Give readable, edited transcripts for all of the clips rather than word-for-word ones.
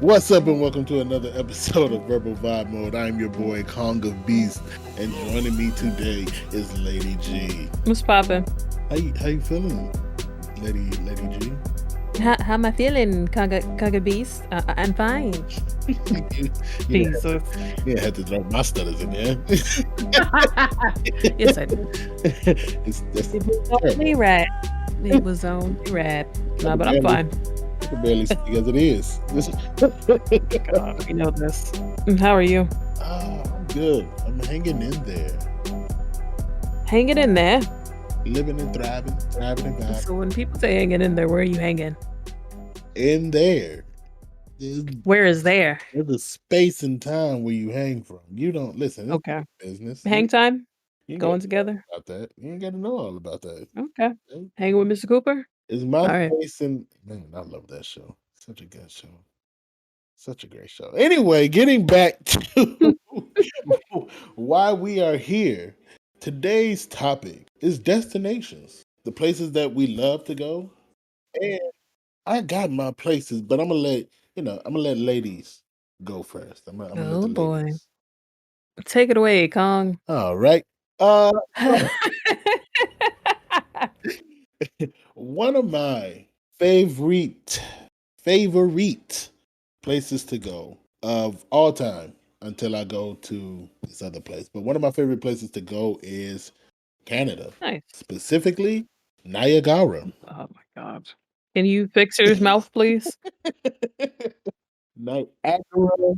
What's up, and welcome to another episode of Verbal Vibe Mode. I'm your boy Kong of Beast, and joining me today is Lady G. What's poppin'? How you feeling, Lady G? How am I feeling, Kaga Beast? I'm fine. you, Jesus. You had to drop my stutters in there. Yes, I did. That's It was only rap. It was only rap. No, but I'm fine. I can barely speak as it is. God, we know this. How are you? I'm good. I'm hanging in there. Hanging in there. Living and thriving and vibing. So when people say hanging in there, where are you hanging? In there. Where is there? There's a space and time where you hang from. You don't listen. It's Okay. business. Hang time? You ain't Going gotta know together? about that. You ain't got to know all about that. Okay. Okay? Hanging with Mr. Cooper? It's my All right. space, and man, I love that show. Such a good show. Such a great show. Anyway, getting back to why we are here. Today's topic is destinations, the places that we love to go. And I got my places, but I'm gonna let ladies go first. I'm gonna let Oh the boy. ladies. Take it away, Kong. All right. So one of my favorite places to go of all time until I go to this other place. But one of my favorite places to go is Canada, Nice. specifically Niagara. Oh my God. Can you fix your mouth, please? Niagara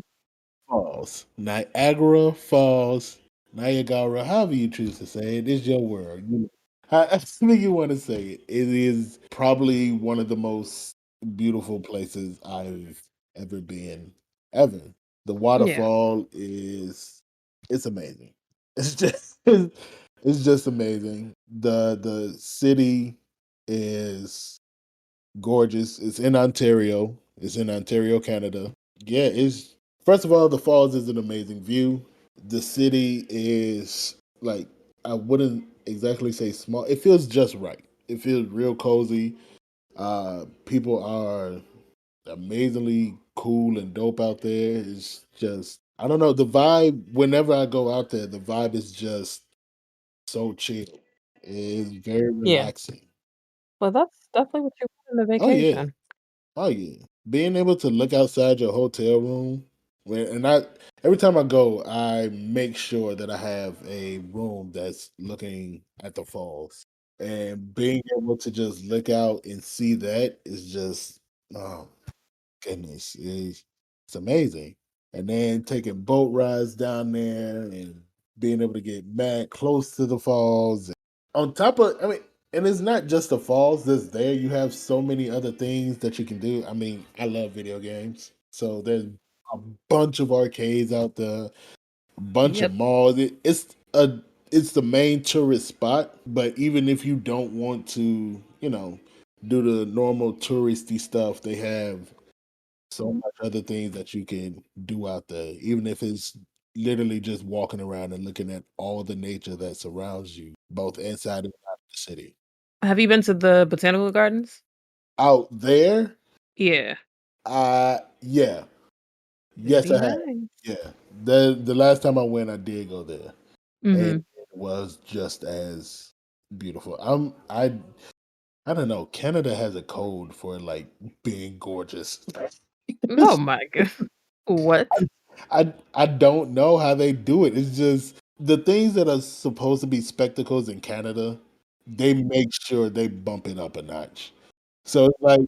Falls. Niagara Falls. Niagara, however you choose to say it, is your word. I think you want to say it. It is probably one of the most beautiful places I've ever been, ever. The Yeah. waterfall it's amazing. It's just amazing. The city is gorgeous. It's in Ontario. It's in Ontario, Canada. Yeah, it's first of all, the falls is an amazing view. The city is like I wouldn't exactly say small. It feels just right. It feels real cozy. People are amazingly cool and dope out there. It's just I don't know, the vibe whenever I go out there, the vibe is just so chill. It's very Yeah. relaxing. Well, that's definitely what you want in a Oh yeah. vacation. Oh yeah, being able to look outside your hotel room, and I every time I go, I make sure that I have a room that's looking at the falls, and being able to just look out and see that is just oh goodness, it's amazing. And then taking boat rides down there and being able to get mad close to the falls. On top of, I mean, and it's not just the falls that's there. You have so many other things that you can do. I mean, I love video games, so there's a bunch of arcades out there, a bunch of Yep. malls. It's the main tourist spot. But even if you don't want to, do the normal touristy stuff, they have so much other things that you can do out there, even if it's literally just walking around and looking at all the nature that surrounds you, both inside and out of the city. Have you been to the botanical gardens? Out there, Yeah. yeah, yes, Very I have. nice. Yeah, the last time I went, I did go there, and Mhm. it was just as beautiful. I don't know. Canada has a code for like being gorgeous. Oh my god. What? I don't know how they do it. It's just the things that are supposed to be spectacles in Canada, they make sure they bump it up a notch. So it's like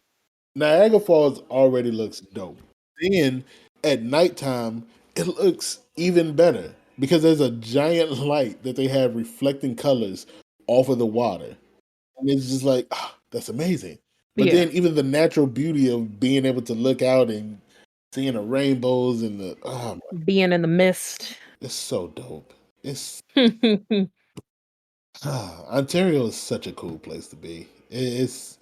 Niagara Falls already looks dope. Then at nighttime, it looks even better because there's a giant light that they have reflecting colors off of the water. And it's just like, that's amazing. But Yeah. then even the natural beauty of being able to look out and seeing the rainbows and Being in the mist. it's so dope. It's Ontario is such a cool place to be. It's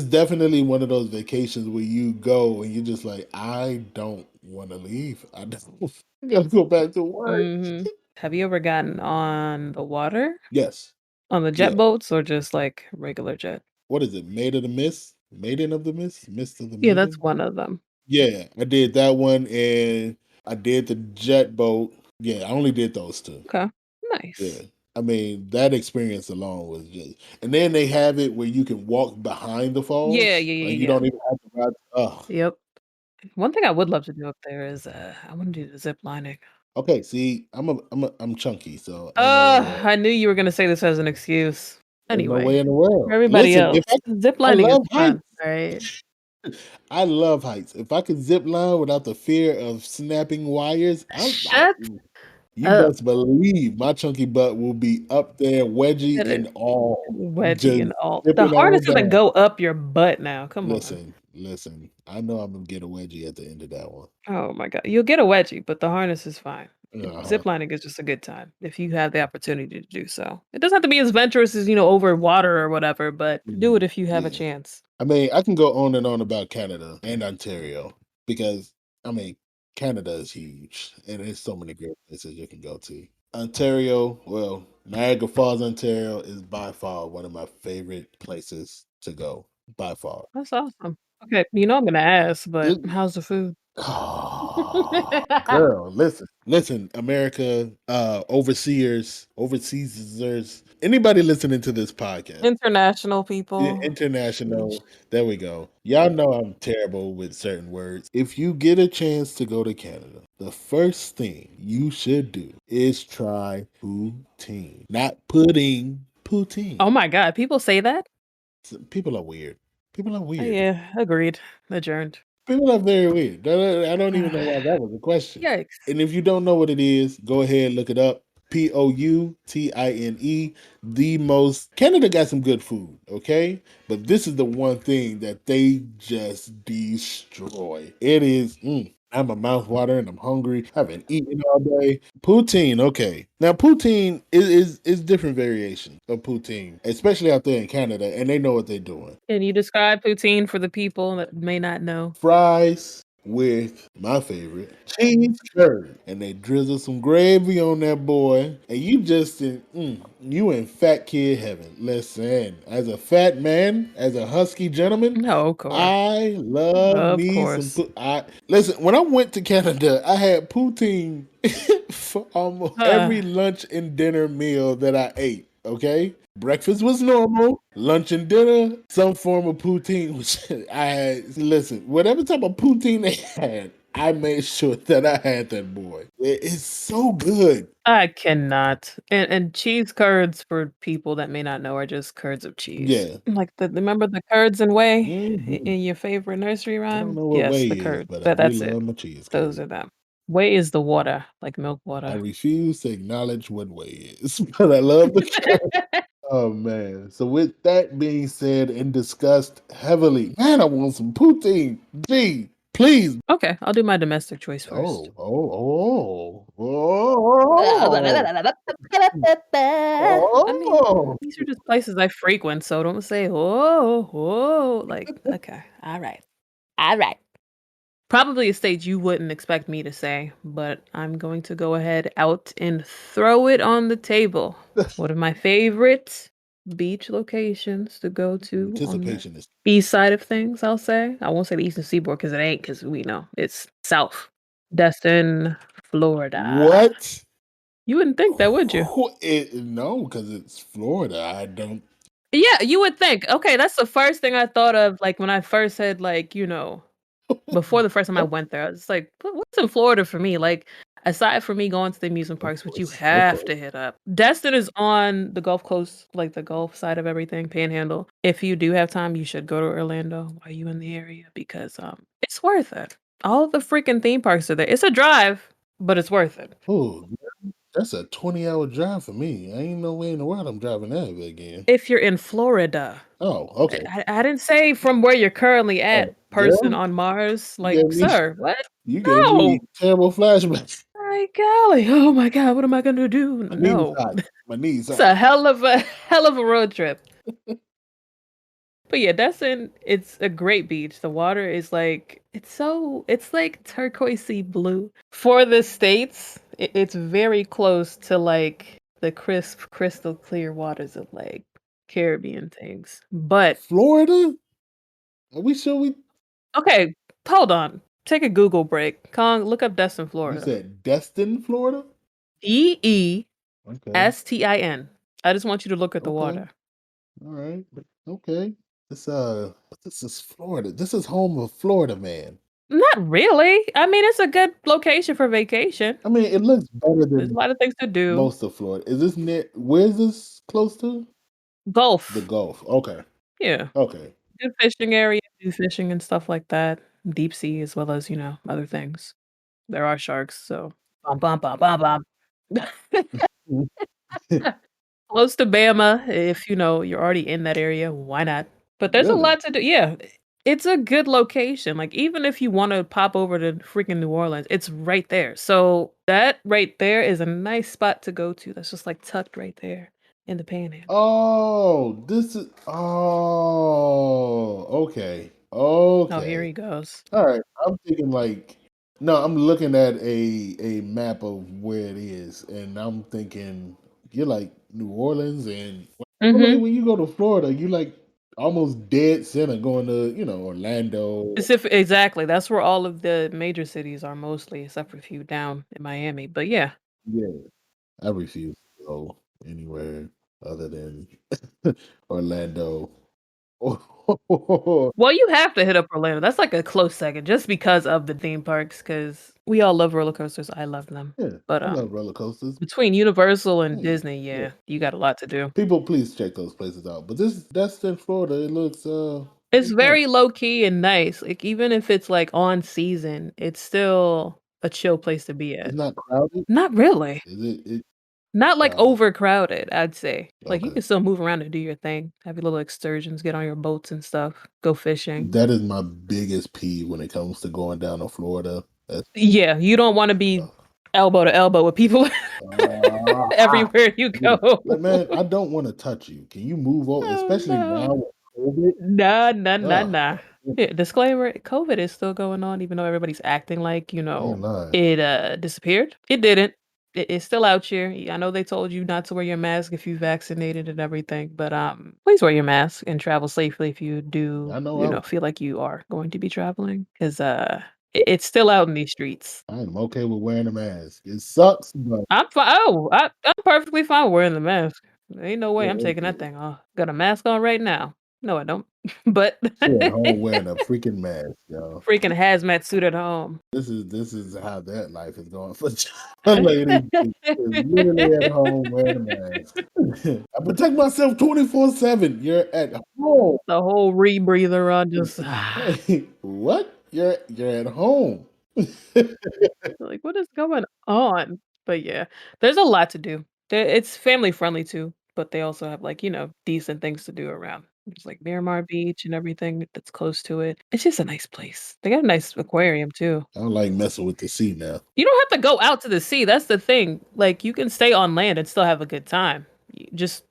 definitely one of those vacations where you go and you're just like, I don't want to leave. I don't I gotta go back to work. Mhm. Have you ever gotten on the water? Yes. On the Yeah. jet boats or just, like, regular jet? What is it? Made of the mist? Maiden of the mist? Mist of the Yeah, that's maiden? one of them. Yeah, I did that one, and I did the jet boat. Yeah, I only did those 2. Okay. Yeah. Nice. I mean, that experience alone was just and then they have it where you can walk behind the Yeah, falls, yeah, like, yeah, you yeah. don't even have to ride. Oh, Yep. One thing I would love to do up there is, I wanna do the zip lining. okay, see, I'm chunky, so ain't no way in the world. I knew you were gonna say this as an excuse. Ain't no way Anyway, in the for world. everybody Listen, if else, zip I lining is love fun, heights. alright? I love heights. If I could zip line without the fear of snapping wires, Shut you up. best believe my chunky butt will be up there, wedgie That is and all, wedgie just and all. The zipping on harnesses that down. go up your butt now, come on. Listen, I know I'm gonna get a wedgie at the end of that one. Oh my god. You'll get a wedgie, but the harness is fine. Uh-huh. Zip lining is just a good time if you have the opportunity to do so. It doesn't have to be as venturous as, over water or whatever, but do it if you have a Yeah. chance. I mean, I can go on and on about Canada and Ontario because I mean, Canada is huge and there's so many great places you can go to. Ontario, well, Niagara Falls, Ontario is by far one of my favorite places to go. By far. That's awesome. Okay, I'm gonna ask, but how's the food? Oh, girl, listen, America, overseasers, anybody listening to this podcast. International Yeah, people. Sheesh. international. There we go. Y'all know I'm terrible with certain words. If you get a chance to go to Canada, the first thing you should do is try poutine. Not pudding, Oh poutine. my god, people say that? People are weird. People are weird. Yeah, agreed. Adjourned. People are very weird. I don't even know why that was a question. Yikes. And if you don't know what it is, go ahead, look it up. Poutine. The most Canada got some good food, okay? But this is the one thing that they just destroy. It is I'm a mouth water and I'm hungry. I haven't eaten all day. Poutine, okay. Now poutine is different variation of poutine, especially out there in Canada, and they know what they're doing. Can you describe poutine for the people that may not know? Fries with my favorite cheese curd, and they drizzle some gravy on that boy, and you in fat kid heaven. Listen, as a fat man, as a husky gentleman, No, of course. I love Of me some. course. I listen. When I went to Canada, I had poutine for almost every lunch and dinner meal that I ate. Okay, breakfast was normal, lunch and dinner, some form of poutine. Which I had. Listen, whatever type of poutine they had, I made sure that I had that boy. It is so good. I cannot. And cheese curds, for people that may not know, are just curds of cheese. Yeah. Like, remember the curds and whey Hmm. in your favorite nursery I don't rhyme? know what Yes, whey the is, curds. but I do That's it. love my cheese Those curd. are them. Whey is the water, like milk I water. refuse to acknowledge what whey is, but I love the curd. Oh man. So with that being said and discussed heavily, man, I want some poutine. Gee, please. Okay, I'll do my domestic choice first. Oh. I mean, Oh. these are just places I frequent, so don't say, "Oh, oh," like, okay, alright, alright. Probably a stage you wouldn't expect me to say, but I'm going to go ahead out and throw it on the table. One of my favorite beach locations to go to on the Anticipation is east side of things, I'll say. I won't say the eastern seaboard because it ain't, because we know it's south. Destin, Florida. what? You wouldn't think that, would you? No, because it's Florida. I don't. Yeah, you would think. Okay, that's the first thing I thought of, like, when I first said, like, before the first time I went there. I was like, What's in Florida for me?" Like, aside from me going to the amusement Of parks, which you course, of have course. to hit up. Destin is on the Gulf Coast, like the Gulf side of everything, Panhandle. If you do have time, you should go to Orlando while you in the area because, it's worth it. All the freaking theme parks are there. It's a drive, but it's worth it. Oh, that's a 20-hour drive for me. I ain't no way in the world I'm driving that again. If you're in Florida. Oh, I okay. I I didn't say from where you're currently Oh, at, person girl, on Mars. you Like, gave me "Sir, what? you gave me No." terrible flashbacks. My golly, oh my god, what am I gonna do? My knees No. hot. My knees It's hot. a hell of a road trip. But yeah, that's it's a great beach. The water is like it's like turquoisey blue. For the States, it's very close to like the crisp, crystal clear waters of like Caribbean things. But Florida? Are we sure we okay, hold on. Take a Google break. Kong, look up Destin, You Florida. said Destin, Florida? Okay. Destin. I just want you to look at the Okay. water. All right. Okay. This is Florida. This is home of Florida Man. Not really. I mean, it's a good location for vacation. I mean, it looks better There's a than lot of things to do. most of Florida. Is this near where is this close to? The Gulf. Gulf. Okay. Yeah. Okay. Good fishing area, do fishing and stuff like that. Deep sea as well as, other things. There are sharks, so bum, bum, bum, bum, bum. Mhm. Close to Bama, if, you're already in that area, why not? But there's a Really? lot to do. Yeah, it's a good location. Like, even if you wanna pop over to freaking New Orleans, it's right there. So, that right there is a nice spot to go to that's just, like, tucked right there in the Panhandle. Oh, this is okay. Oh, here Okay. he goes. Alright. I'm thinking like no, I'm looking at a map of where it is, and I'm thinking you're like New Orleans and normally Mhm. when you go to Florida, you like almost dead center going to, Orlando. Exactly, that's where all of the major cities are mostly, except for a few down in Miami, but yeah. Yeah. I refuse to go anywhere other than Orlando. Well, you have to hit up Orlando, that's like a close second just because of the theme parks, because we all love roller coasters, I love them, Yeah, but, I love roller coasters. between Universal and Hey, Disney, yeah. yeah, you got a lot to do. People, please check those places out. But that's in Florida. It looks It's looks nice. very low key and nice, like, even if it's, like, on season, it's still a chill place to be It's at. not crowded. Not really. Is it? Not, like, Uh, overcrowded, I'd say. Like, you okay. can still move around and do your thing, have your little excursions, get on your boats and stuff, go fishing. That is my biggest peeve when it comes to going down to Florida. That's Yeah, you don't wanna be uh, elbow to elbow with people ah, everywhere you yeah. go. Like, man, I don't want to touch you. Can you move over? Oh, Especially now no. with COVID. Nah, nah, nah, Oh, nah. my Yeah, disclaimer, COVID is still going on even though everybody's acting like, I ain't lying. it, disappeared. It didn't. It's still out here. I know they told you not to wear your mask if you vaccinated and everything, but, please wear your mask and travel safely if you do, I know I, feel like you are going to be traveling 'cause, it's still out in these streets. I am okay with wearing a mask. It sucks, but I'm perfectly fine wearing the mask. Ain't no way yeah, I'm taking that thing off. Got a mask on right now. No, I don't. But shit at home wearing a freaking mask, yo. freaking hazmat suit at home. This is how that life is going for a lady is literally at home wearing a mask. I protect myself 24/7. You're at home. The whole rebreather on just Hey, what? You're at home. like, "What is going on?" But yeah, there's a lot to do. It's family friendly too, but they also have, like, decent things to do around. There's, like, Miramar Beach and everything that's close to it. It's just a nice place. They got a nice aquarium too. I don't like messing with the sea now. You don't have to go out to the sea, that's the thing. Like, you can stay on land and still have a good time. Just,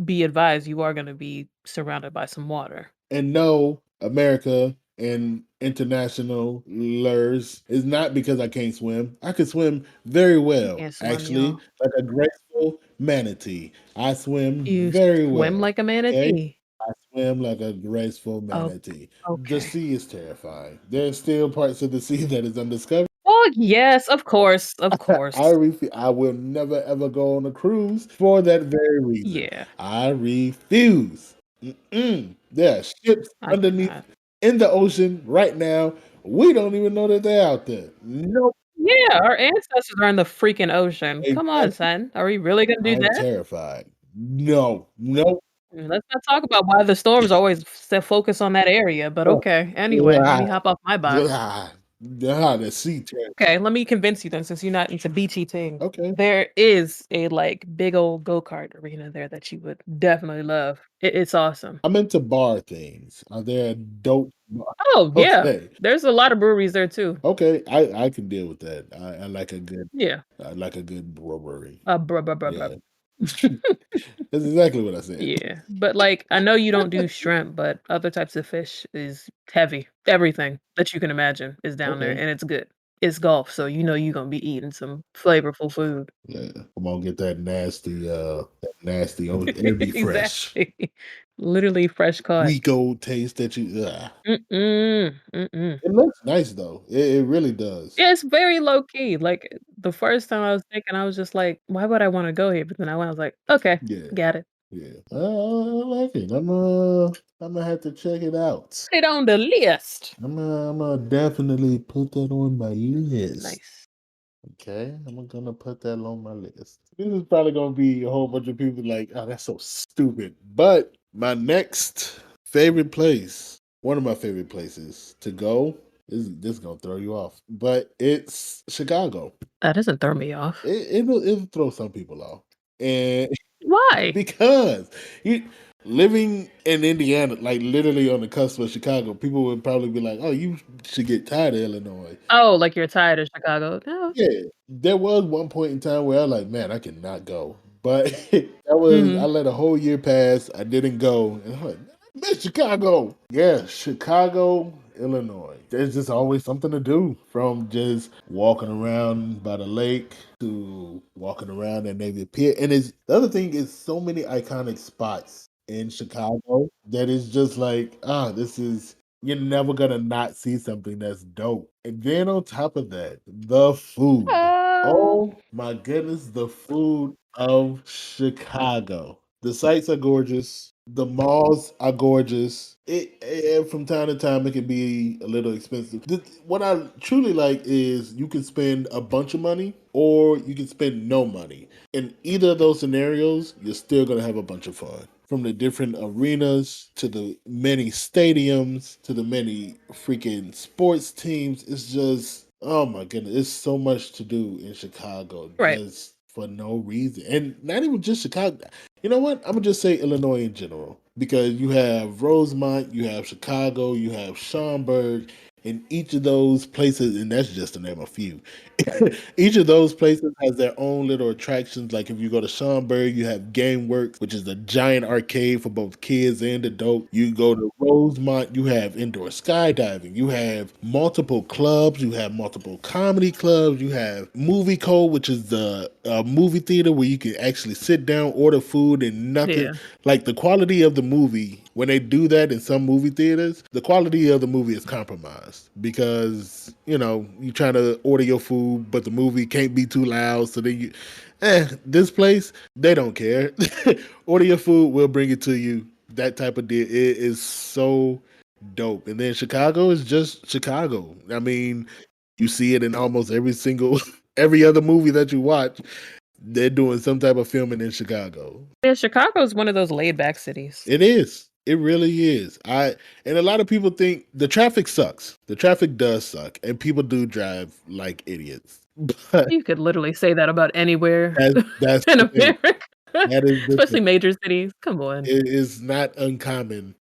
be advised you are gonna be surrounded by some water. And no, America and international lures is not because I can't swim. I can swim very You well, can't swim, actually, y'all. like a graceful manatee. I swim You very swim well. like a Okay. manatee. I swim like a graceful Oh, manatee. The okay. sea is terrifying. There's still parts of the sea that is undiscovered. Oh, yes, of course, of course. I will never ever go on a cruise for that very reason. Yeah, I refuse. Mm-mm. There are ships I underneath cannot. in the ocean right now. We don't even know that they're out there. Nope. Yeah, our ancestors are in the freaking ocean. Come on, Exactly. son. Are we really gonna do I'm that? terrified. No. Nope. Let's not talk about why the storms always focus on that area, but Oh, okay. Anyway, let ah, me hop off my box. the sea terror. Okay, let me convince you then, since you're not into beachy things. Okay. There is a, like, big old go-kart arena there that you would definitely love. It's awesome. I'm into bar things. Are there adult bar? Oh, yeah. Okay. There's a lot of breweries there too. Okay. I can deal with that. Yeah. I like a good brewery. Bruh, bruh, bruh, bruh. Yeah. That's exactly what I said. Yeah, but, like, I know you don't do shrimp, but other types of fish is heavy. Everything that you can imagine is down there, Okay. and it's good. it's golf, so you know you're gonna be eating some flavorful food. Yeah, come on, get that nasty. Oh, it'll be fresh. Exactly. Literally fresh caught. Week old taste that you. Mm-mm, mm-mm. It looks nice though. It really does. Yeah, it's very low key. Like, the first time I was thinking, I was just like, "Why would I wanna go here?" But then I went, I was like, "Okay, Yeah, got it." yeah. I like it. I'm gonna have to check it out. Put it on the list. I'm gonna definitely put that on my list. Nice. Okay, I'm gonna put that on my list. This is probably gonna be a whole bunch of people like, oh, that's so stupid. But my next favorite place, one of my favorite places to go, this is gonna throw you off, but it's Chicago. That doesn't throw me off. It'll throw some people off, and Why? because you living in Indiana, like literally on the cusp of Chicago, people would probably be like, "Oh, you should get tired of Illinois." Oh, like you're tired of Chicago. No. Yeah, there was one point in time where I like, man, I cannot go. But I Mhm. let a whole year pass. I didn't go. And I'm like, I miss Chicago. Yeah, Chicago, Illinois. There's just always something to do from just walking around by the lake to walking around at Navy Pier. And it's the other thing is so many iconic spots in Chicago that is just like, this is you're never gonna not see something that's dope. And then on top of that, the food. Oh. Oh my goodness, the food of Chicago. The sights are gorgeous. The malls are gorgeous. And from time to time, it can be a little expensive. What I truly like is you can spend a bunch of money or you can spend no money. In either of those scenarios, you're still going to have a bunch of fun. From the different arenas to the many stadiums to the many freaking sports teams, it's just, oh my goodness, it's so much to do in Chicago Right. just for no reason. And not even just Chicago. You know what? I'm going to just say Illinois in general because you have Rosemont, you have Chicago, you have Schaumburg, and each of those places, and that's just to name a few, each of those places has their own little attractions. Like if you go to Schaumburg, you have GameWorks, which is a giant arcade for both kids and adults. You go to Rosemont, you have indoor skydiving. You have multiple clubs. You have multiple comedy clubs. You have Movie Co, which is the movie theater where you can actually sit down, order food, and nothing. Yeah. Like the quality of the movie, when they do that in some movie theaters, the quality of the movie is compromised because, you're trying to order your food, but the movie can't be too loud. So then this place, they don't care. Order your food, we'll bring it to you. That type of deal. It is so dope. And then Chicago is just Chicago. I mean, you see it in almost every other movie that you watch. They're doing some type of filming in Chicago. Yeah, Chicago's one of those laid back cities. It is. It really is. And a lot of people think the traffic sucks. The traffic does suck, and people do drive like idiots. But You could literally say that about anywhere that's in the thing. America, That is the especially thing. major cities. Come on. It is not uncommon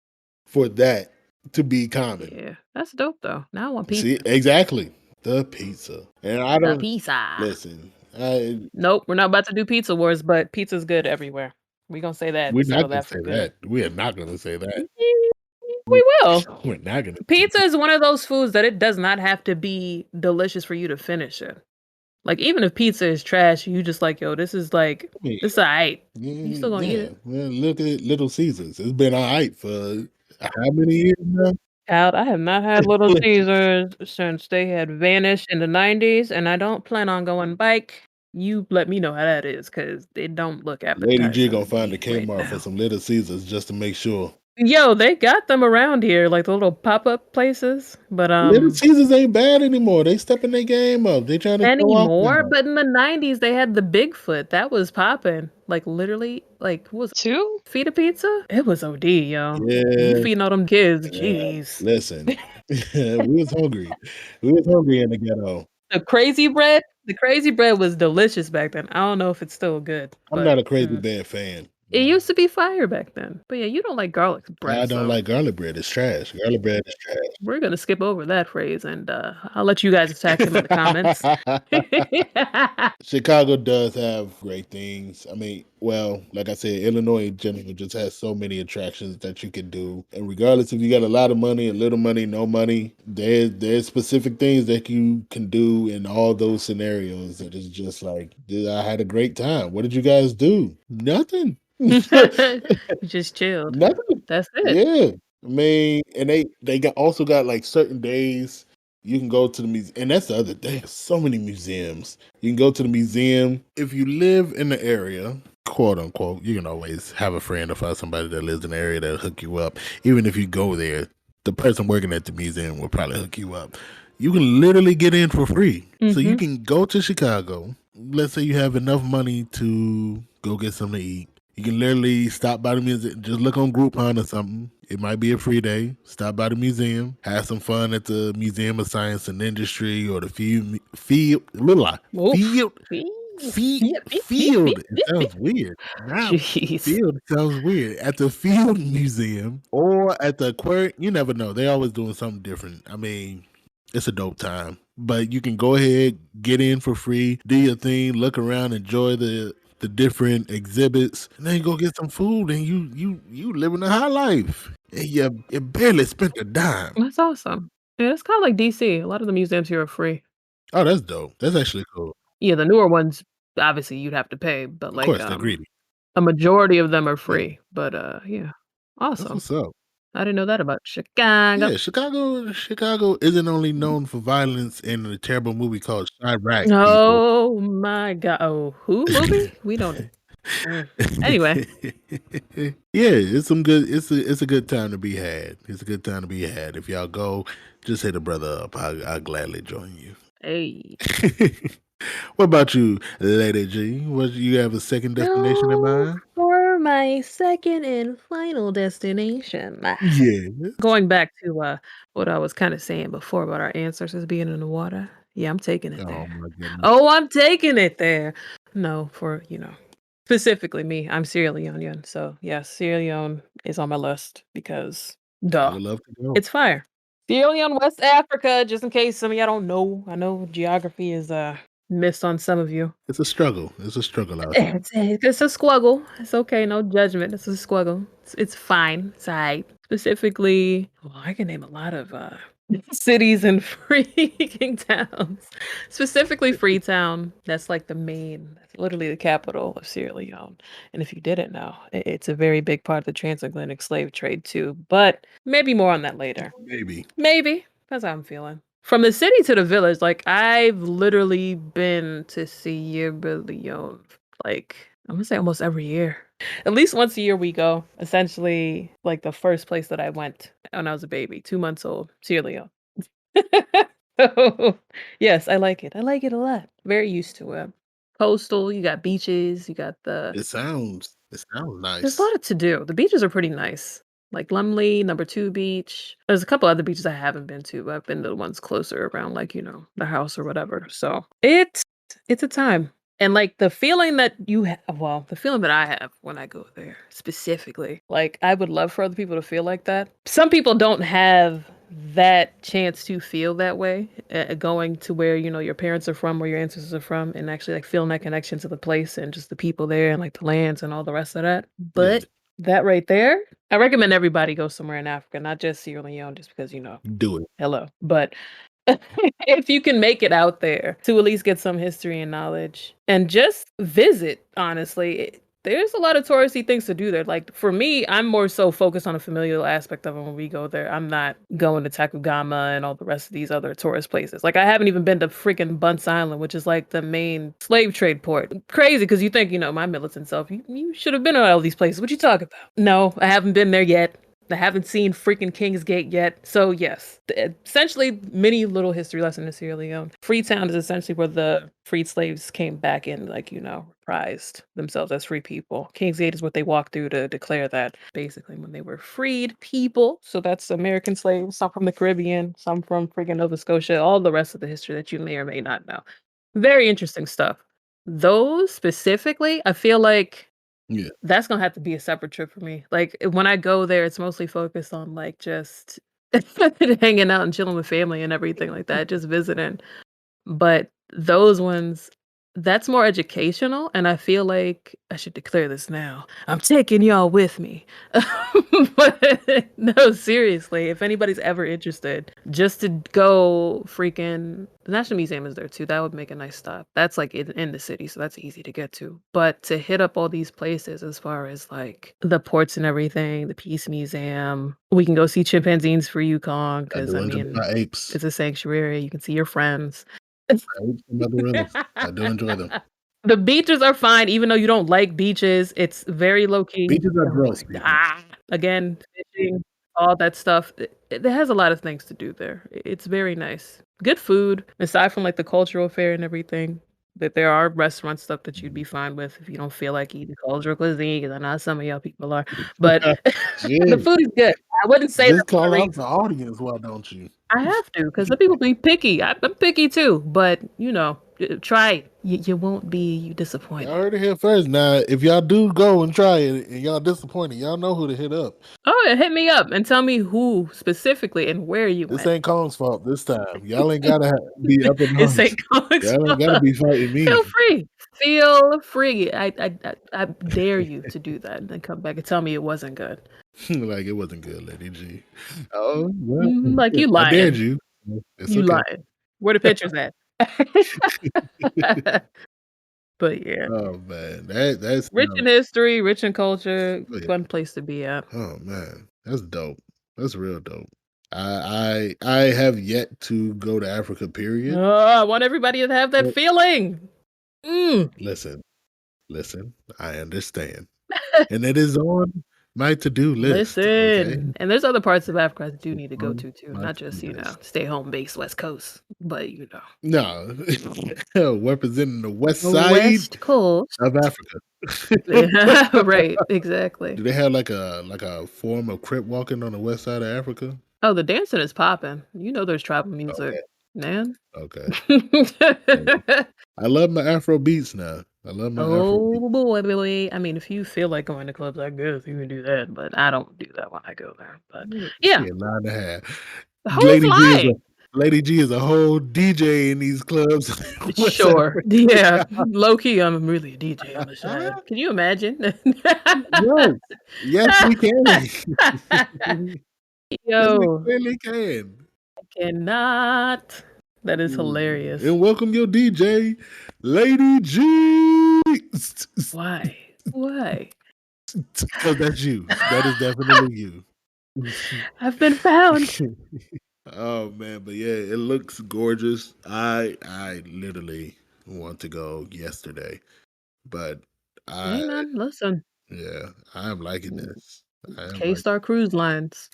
for that to be common. Yeah, that's dope though. Now I want See, pizza. exactly. The pizza. And I The don't pizza. listen. I Nope, we're not about to do pizza wars, but pizza's good everywhere. We gonna say that We're and settle not gonna that for say good. that. We are not gonna say that. We will. We're not gonna say Pizza is one of those foods that it does not have to be delicious for you to finish it. Like, even if pizza is trash, you just like, "Yo, this is like that. this is alright." You Yeah, still gonna eat yeah. it. Well, look at Little Caesars. It's been all right for how many years now? Child, I have not had Little Listen, Caesars since they had vanished in the '90s, and I don't plan on going back. You let me know how that is, 'cause they don't look Lady G appetizing gonna to find the me right Kmart for now. some Little Caesars just to make sure. Yo, they got them around here, like the little pop-up places, but, Little Caesars ain't bad anymore. They stepping their game up. They trying to show off anymore, now. but in the '90s, they had the Bigfoot, that was popping. Like, literally, like, what was it, 2 feet of pizza? It was OD, yo. You Yeah, feeding all them kids, yeah. jeez. Listen, we was hungry. We was hungry in the ghetto. The crazy bread was delicious back then. I don't know if it's still good, I'm not but, a Crazy Bad fan. it used to be fire back then. But, yeah, you don't like garlic I bread, don't so like garlic bread. It's trash. Garlic bread is we're gonna skip over that phrase, and, I'll let you guys attack him in the comments. trash. Chicago does have great things. I mean, well, like I said, Illinois in general just has so many attractions that you can do. And regardless if you got a lot of money, a little money, no money, there's specific things that you can do in all those scenarios that is just like, "Dude, I had a great time. What did you guys do? Nothing. You just chilled. Nothing. That's it. Yeah. I mean, and they got also got like certain days you can go to the museum, and that's the other thing. So many museums. You can go to the museum if you live in the area, quote unquote. You can always have a friend or find somebody that lives in the area that'll hook you up. Even if you go there, the person working at the museum will probably hook you up. You can literally get in for free. So you Mhm. can go to Chicago. Let's say you have enough money to go get something to eat. You can literally stop by the museum, just look on Groupon or something. It might be a free day. Stop by the museum, have some fun at the Museum of Science and Industry or the Oof. field, Beep, beep, beep, field. beep, It beep, beep. sounds weird. Now Jeez. field sounds weird. At the Field Museum or at the aquarium, you never know. They're always doing something different. I mean, it's a dope time. But you can go ahead, get in for free, do your thing, look around, enjoy the different exhibits, and then go get some food, and you living a high life. And you barely spent a dime. That's awesome. Yeah, it's kinda like DC. A lot of the museums here are free. Oh, that's dope. That's actually cool. Yeah, the newer ones, obviously, you'd have to pay, but, Of like, course, they're greedy. a majority of them are Yeah, free, but, yeah. that's Awesome. what's up. I didn't know that about Chicago. Yeah, Chicago isn't only known for violence and a terrible movie called Chirac, people. Oh my god. Oh, who movie? We don't anyway. Yeah, it's some good. It's a good time to be had. It's a good time to be had. If y'all go, just hit a brother up. I'll gladly join you. Hey. What about you, Lady G? What you have a second destination in Now mind? for my second and final destination. Yeah. Going back to, what I was kinda saying before about our ancestors being in the water. Yeah, I'm taking it Oh there. my goodness. Oh, I'm taking it there. No, for, specifically me, I'm Sierra Leonean, so, yeah, Sierra Leone is on my list because I duh, would love to go. it's fire. Sierra Leone, West Africa, just in case some of y'all don't know. I know geography is, missed on some of you. It's a struggle. It's a struggle out here. It's a squuggle. It's okay, no judgment. It's a squuggle. It's fine. It's alright. Specifically, well, I can name a lot of cities and freaking towns. Specifically, Freetown. That's like the main. That's literally the capital of Sierra Leone. And if you didn't know, it's a very big part of the transatlantic slave trade too. But maybe more on that later. Maybe. Maybe. That's how I'm feeling. From the city to the village, like, I've literally been to Sierra Leone, like, I'm gonna say almost every year. At least once a year we go. Essentially, like, the first place that I went when I was a baby, 2 months old, Sierra Leone. So, yes, I like it. I like it a lot. Very used to it. Coastal, you got beaches, you got It sounds there's a nice. lot to do. The beaches are pretty nice. Like Lumley, Number 2 Beach. There's a couple other beaches I haven't been to, but I've been to the ones closer around, like, the house or whatever. So it's a time. And like the feeling that you have, well, the feeling that I have when I go there specifically, like I would love for other people to feel like that. Some people don't have that chance to feel that way, going to where your parents are from, where your ancestors are from, and actually like feeling that connection to the place and just the people there and like the lands and all the rest of that. Yeah, But that right there, I recommend everybody go somewhere in Africa, not just Sierra Leone, just because do it. hello. But if you can make it out there to at least get some history and knowledge and just visit, honestly, there's a lot of touristy things to do there. Like for me, I'm more so focused on the familial aspect of it when we go there. I'm not going to Takugama and all the rest of these other tourist places. Like I haven't even been to freaking Bunce Island, which is like the main slave trade port. Crazy because you think, my militant self, you should have been to all these places. What you talk about? No, I haven't been there yet. I haven't seen freaking King's Gate yet. So yes, essentially mini little history lesson in Sierra Leone. Freetown is essentially where the freed slaves came back and reprised themselves as free people. King's Gate is what they walked through to declare that basically when they were freed people. So that's American slaves, some from the Caribbean, some from freaking Nova Scotia, all the rest of the history that you may or may not know. Very interesting stuff. Those specifically, I feel like Yeah. that's gonna have to be a separate trip for me. Like, when I go there, it's mostly focused on, like, just hanging out and chilling with family and everything like that, just visiting. But those ones, That's more educational, and I feel like I should declare this now. I'm taking y'all with me. But no, seriously, if anybody's ever interested, just to go freaking the National Museum is there too. That would make a nice stop. That's like in the city, so that's easy to get to. But to hit up all these places as far as like the ports and everything, the Peace Museum, we can go see chimpanzees for Yukon I because do I enjoy mean my apes. it's a sanctuary. You can see your friends. Apes and my gorillas. I do enjoy them. The beaches are fine, even though you don't like beaches. It's very low key. Beaches are Oh my gross, people. again, fishing, all that stuff. It has a lot of things to do there. It's very nice. Good food, aside from like the cultural fair and everything. That there are restaurant stuff that you'd be fine with if you don't feel like eating cultural cuisine, 'cause I know some of y'all people are. But the Jay, food is good. I wouldn't say that just for a call out the reason. audience, why don't you? I have to, because some people be picky. I'm picky too, but you know, try it. You won't be disappointed. Y'all heard it here first. Now, if y'all do go and try it and y'all disappointed, y'all know who to hit up. Oh, yeah, hit me up and tell me who specifically and where you This went. ain't Kong's fault this time. Y'all ain't gotta be up in It's arms. St. Comics. Y'all ain't gotta be fighting me. Feel free. Feel free. I dare you to do that and then come back and tell me it wasn't good. Like it wasn't good, Lady G. Oh well, Like you I dared lying. you. It's You okay. lying. Where the pictures at? But yeah. Oh man, that's Rich in history, rich in culture, oh, yeah. fun place to be at. Oh man, that's dope. That's real dope. I have yet to go to Africa. Period. I want everybody to have that But feeling. Mm. listen. I understand, and it is on my to-do list. Okay, Listen, and there's other parts of Africa I do need to go on to too, my not just, to-do list. stay home base West Coast, but No, representing the west the side West Coast. of Africa. Yeah, right, exactly. Do they have like a form of crip walking on the west side of Africa? Oh, the dancing is popping. You know there's tribal music, Okay, man. okay. I love my Afro beats now. I love my Afro beats. Oh boy. I mean, if you feel like going to clubs, I guess you can do that, but I don't do that when I go there. But yeah, Yeah, 9.5. who's lying? Lady G is a whole DJ in these clubs. West Africa. Sure. Yeah. Low key, I'm really a DJ on the side. Can you imagine? Yes. Yes, we can. Yes, we Yo, clearly can. I cannot. That is hilarious. And welcome your DJ, Lady G. Why? Why? Because that's you. That is definitely you. I've been found. Oh man, but yeah, it looks gorgeous. I literally want to go yesterday, but I Hey man, listen. yeah, I am liking this. I am like, K-Star Cruise Lines.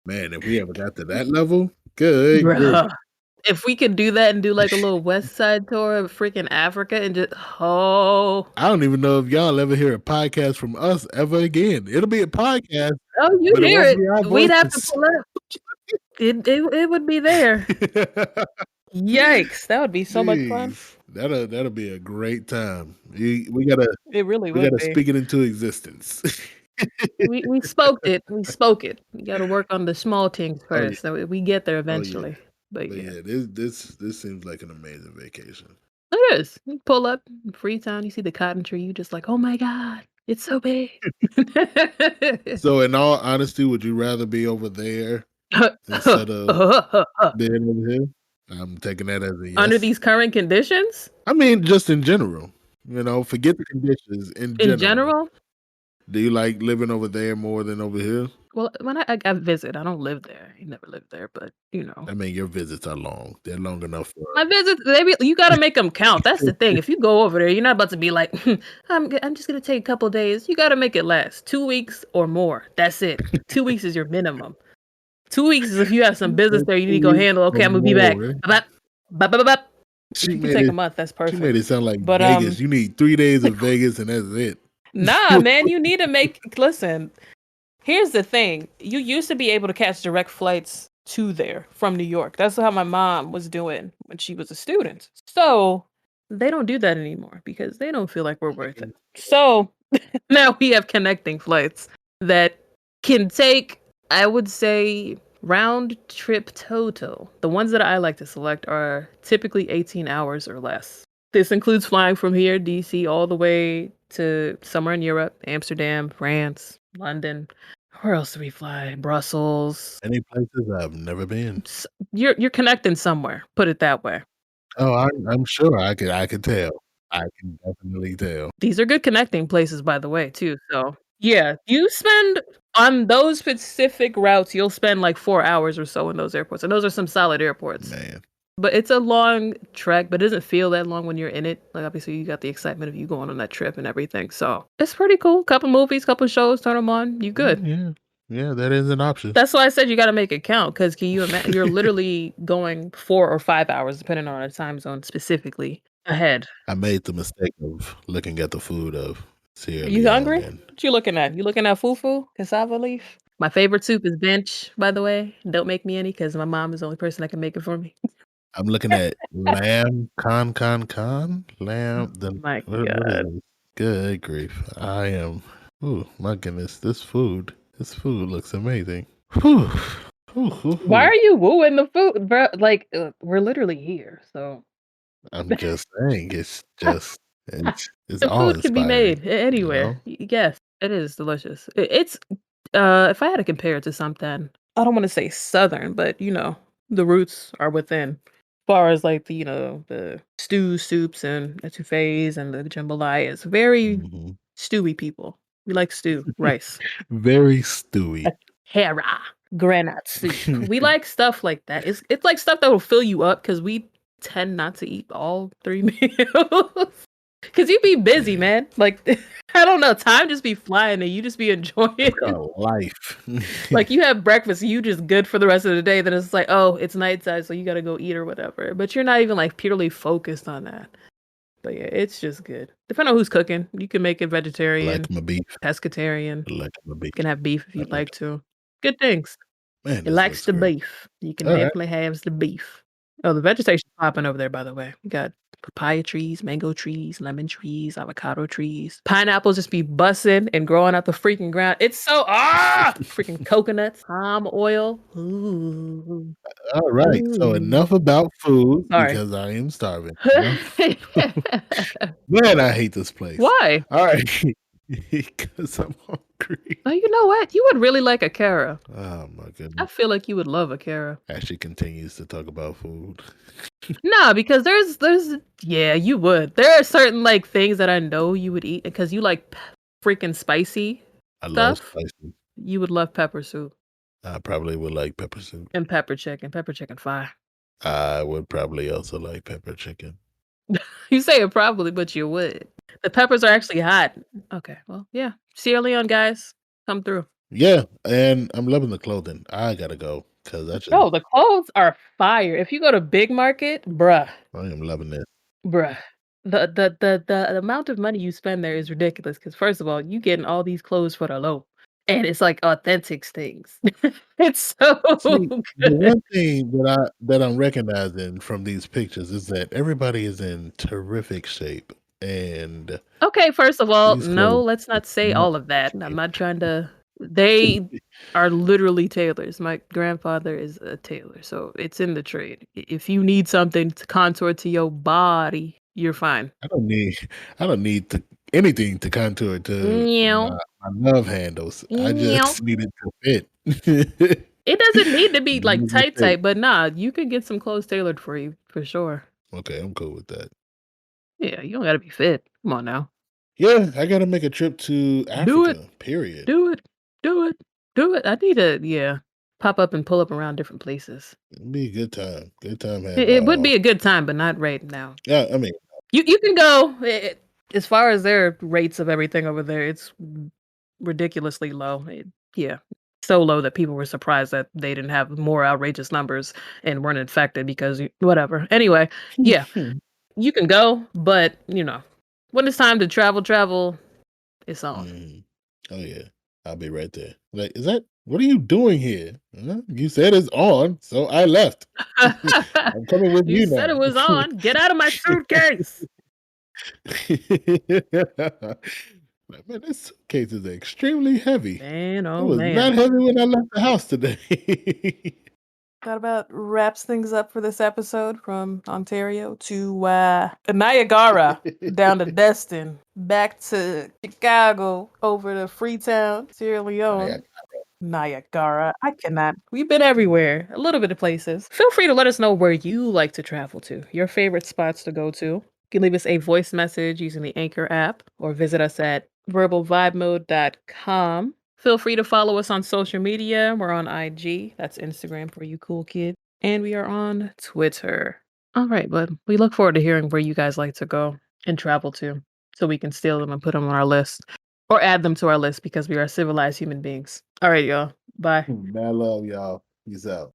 man, if we ever got to that level, good grief. Bruh. If we could do that and do like a little West Side tour of freaking Africa and just I don't even know if y'all ever hear a podcast from us ever again. It'll be a podcast, you but it hear won't it. be our We'd have to voices. pull up. It would be there. Yikes, that would be so much fun. Jeez, that'll be a great time. We gotta It really would be. speak it into existence. We spoke it. We spoke it. We gotta work on the small things Oh yeah, first, so we get there oh yeah. eventually. But But yeah. yeah, this seems like an amazing vacation. It is. You pull up in Freetown, you see the cotton tree, you just like, "Oh my god, it's so big." So, in all honesty, would you rather be over there instead of being over here? I'm taking that as a Under yes. these current conditions? I mean, just in general. Forget the conditions. In In general, general? do you like living over there more than over here? Well, when I visit, I don't live there. I never lived there, but, I mean, your visits are long. They're long enough for. my visits, you gotta make them count. That's the thing. If you go over there, you're not about to be like, I'm just gonna take a couple days. You gotta make it last 2 weeks or more. That's it. 2 weeks is your minimum. 2 weeks is if you have some business there you need to go handle. Okay, I'm gonna be back. Bop, bop, bop, bop. If She you can made take a it. month, that's She perfect. made it sound like But Vegas. You need 3 days of Vegas, and that's it. nah, man, you need to listen. Here's the thing. You used to be able to catch direct flights to there from New York. That's how my mom was doing when she was a student. So they don't do that anymore because they don't feel like we're worth it. So now we have connecting flights that can take, I would say, Round trip total. The ones that I like to select are typically 18 hours or less. This includes flying from here, DC, all the way to somewhere in Europe, Amsterdam, France, London. Where else do we fly? Brussels. Any places I've never been. You're connecting somewhere. Put it that way. Oh, I'm sure I could tell. I can definitely tell. These are good connecting places, by the way, too. So yeah, you spend on those specific routes, you'll spend like 4 hours or so in those airports, and those are some solid airports. Man. But it's a long trek, but it doesn't feel that long when you're in it. Like obviously you got the excitement of you going on that trip and everything. So it's pretty cool. Couple movies, couple shows, turn them on. You good. Yeah. Yeah, that is an option. That's why I said you got to make it count. Because can you imagine? You're literally going 4 or 5 hours, depending on a time zone specifically ahead. I made the mistake of looking at the food of Sierra You Leone hungry? and What you looking at? You looking at fufu, cassava leaf? My favorite soup is bench, by the way. Don't make me any because my mom is the only person that can make it for me. I'm looking at lamb con. Lamb My what is God. this? Good grief. I am my goodness, this food looks amazing. Whew. Why are you wooing the food, bro? Like, we're literally here, so I'm just saying it's just it's the food can be awe-inspiring, made you know? anywhere. Yes, it is delicious. It's if I had to compare it to something, I don't want to say southern, but the roots are within. As far as like the stews, soups, and etouffees and the jambalaya, it's very Mhm. stewy people. We like stew, rice, Very stewy. hera, granite soup. We like stuff like that. It's like stuff that will fill you up because we tend not to eat all 3 meals. Cause you be busy, Yeah. man. Like I don't know, time just be flying and you just be enjoying It's it. called life. Like you have breakfast, you just good for the rest of the day. Then it's like, oh, it's nighttime, so you gotta go eat or whatever. But you're not even like purely focused on that. But yeah, it's just good. Depending on who's cooking, you can make it I vegetarian, like my beef. pescatarian. I like my beef. You can have beef if I you'd like like to. Good things. man, He this likes looks the great. beef. You can Alright. definitely have the beef. Oh, the vegetation's popping over there, by the way. We got papaya trees, mango trees, lemon trees, avocado trees. Pineapples just be busting and growing out the freaking ground. It's so freaking coconuts, palm oil. Ooh. Alright, so Ooh. enough about food Sorry. because I am starving. Enough man, I hate this place. Why? Alright. Because I'm hungry. Oh, you know what? You would really like a Cara. Oh my I goodness. feel like you would love a Cara. Ashley continues to talk about food. Nah, because there's yeah, you would. There are certain like things that I know you would eat because you like freaking spicy I love stuff. spicy. You would love pepper soup I probably would like pepper soup. and pepper chicken. Pepper chicken fire. I would probably also like pepper chicken. You say it probably, but you would. The peppers are actually hot. Okay, well, yeah. Sierra Leone guys, come through. Yeah, and I'm loving the clothing. I gotta go because I just Oh, the clothes are fire. If you go to Big Market, bruh. I am loving this. Bruh. The amount of money you spend there is ridiculous. Because first of all, you getting all these clothes for the low, and it's like authentic things. It's so See, the good. one thing that I'm recognizing from these pictures is that everybody is in terrific shape, and Okay, first of all, these no, clothes let's are not say not all of that. I'm cheap. not trying to they are literally tailors. My grandfather is a tailor, so it's in the trade. If you need something to contour to your body, you're fine. I don't need I don't need to anything to contour to Meow. my love handles. I Meow. just need it to fit. It doesn't need to be like Need to tight, fit. tight, but nah, you can get some clothes tailored for you for sure. Okay, I'm cool with that. Yeah, you don't gotta be fit. Come on now. Yeah, I gotta make a trip to Do it. Africa, period. Do it. Do it. Do it. I need to, yeah, pop up and pull up around different places. It'd be a good time. Good time having It would be a good time, but not right now. Yeah, I mean, You can go. As far as their rates of everything over there, it's ridiculously low. Yeah, so low that people were surprised that they didn't have more outrageous numbers and weren't infected because whatever. Anyway, yeah, you can go, but when it's time to travel, it's on. mhm. Oh yeah, I'll be right there. Like, is that what are you doing here? Huh? You said it's on, so I left. I'm coming with You you said it was now. on. Get out of my suitcase. Like, man, this suitcase is extremely heavy. Man, It oh was man. not heavy when I left the house today. That about wraps things up for this episode from Ontario to Niagara, down to Destin, back to Chicago, over to Freetown, Sierra Leone. Niagara. I cannot. We've been everywhere, a little bit of places. Feel free to let us know where you like to travel to, your favorite spots to go to. You can leave us a voice message using the Anchor app or visit us at verbalvibemode.com. Feel free to follow us on social media. We're on IG, that's Instagram for you cool kids, and we are on Twitter. All right, bud. We look forward to hearing where you guys like to go and travel to so we can steal them and put them on our list. Or add them to our list because we are civilized human beings. All right, y'all. Bye. Man, I love y'all. Peace out.